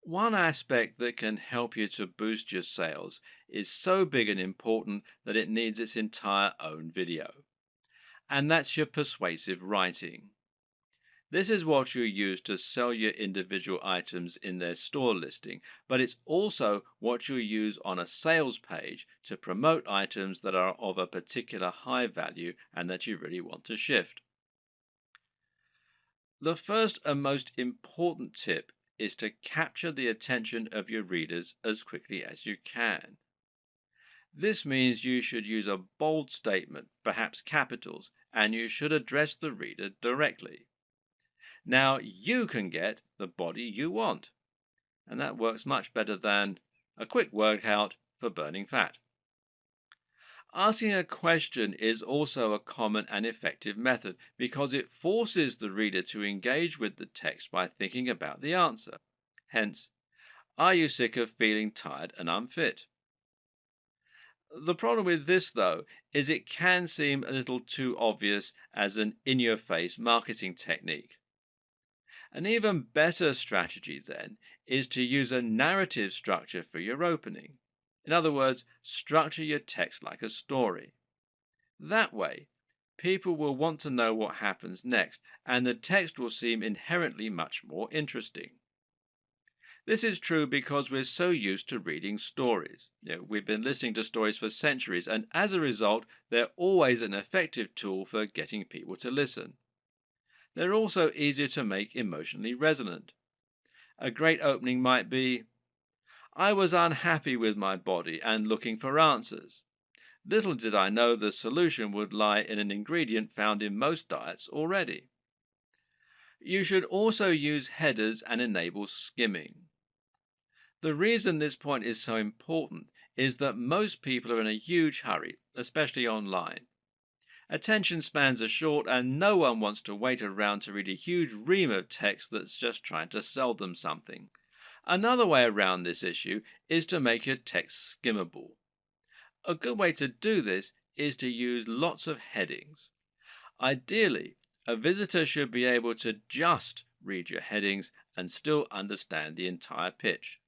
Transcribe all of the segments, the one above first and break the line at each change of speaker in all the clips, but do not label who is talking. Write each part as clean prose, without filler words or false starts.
One aspect that can help you to boost your sales is so big and important that it needs its entire own video. And that's your persuasive writing. This is what you use to sell your individual items in their store listing, but it's also what you use on a sales page to promote items that are of a particular high value and that you really want to shift. The first and most important tip is to capture the attention of your readers as quickly as you can. This means you should use a bold statement, perhaps capitals, and you should address the reader directly. Now you can get the body you want, and that works much better than a quick workout for burning fat. Asking a question is also a common and effective method because it forces the reader to engage with the text by thinking about the answer. Hence, are you sick of feeling tired and unfit? The problem with this, though, is it can seem a little too obvious as an in-your-face marketing technique. An even better strategy, then, is to use a narrative structure for your opening. In other words, structure your text like a story. That way, people will want to know what happens next, and the text will seem inherently much more interesting. This is true because we're so used to reading stories. We've been listening to stories for centuries, and as a result, they're always an effective tool for getting people to listen. They're also easier to make emotionally resonant. A great opening might be, I was unhappy with my body and looking for answers. Little did I know the solution would lie in an ingredient found in most diets already. You should also use headers and enable skimming. The reason this point is so important is that most people are in a huge hurry, especially online. Attention spans are short and no one wants to wait around to read a huge ream of text that's just trying to sell them something. Another way around this issue is to make your text skimmable. A good way to do this is to use lots of headings. Ideally, a visitor should be able to just read your headings and still understand the entire pitch.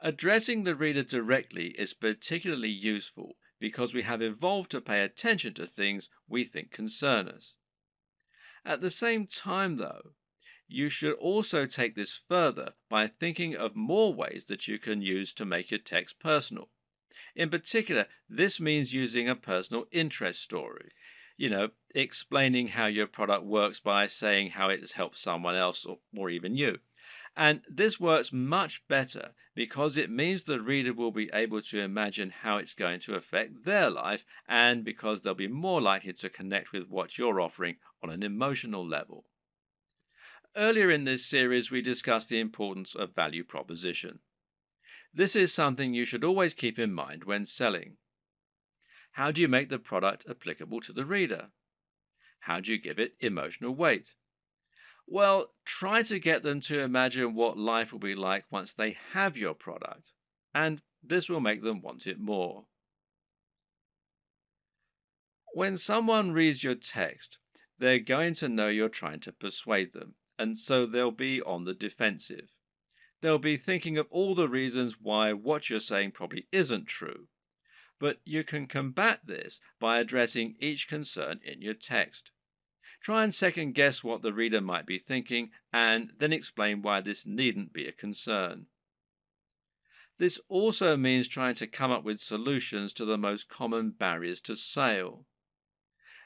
Addressing the reader directly is particularly useful because we have evolved to pay attention to things we think concern us. At the same time, though, you should also take this further by thinking of more ways that you can use to make your text personal. In particular, this means using a personal interest story. Explaining how your product works by saying how it has helped someone else or even you. And this works much better because it means the reader will be able to imagine how it's going to affect their life and because they'll be more likely to connect with what you're offering on an emotional level. Earlier in this series, we discussed the importance of value proposition. This is something you should always keep in mind when selling. How do you make the product applicable to the reader? How do you give it emotional weight? Well, try to get them to imagine what life will be like once they have your product, and this will make them want it more. When someone reads your text, they're going to know you're trying to persuade them, and so they'll be on the defensive. They'll be thinking of all the reasons why what you're saying probably isn't true. But you can combat this by addressing each concern in your text. Try and second guess what the reader might be thinking and then explain why this needn't be a concern. This also means trying to come up with solutions to the most common barriers to sale.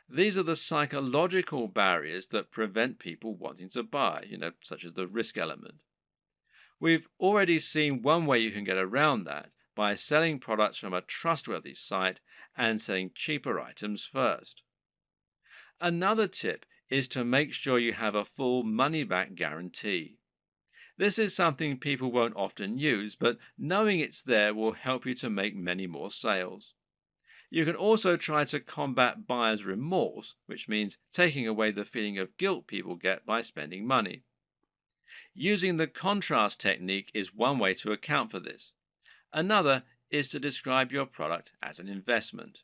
These are the psychological barriers that prevent people wanting to buy, such as the risk element. We've already seen one way you can get around that by selling products from a trustworthy site and selling cheaper items first. Another tip is to make sure you have a full money-back guarantee. This is something people won't often use, but knowing it's there will help you to make many more sales. You can also try to combat buyer's remorse, which means taking away the feeling of guilt people get by spending money. Using the contrast technique is one way to account for this. Another is to describe your product as an investment.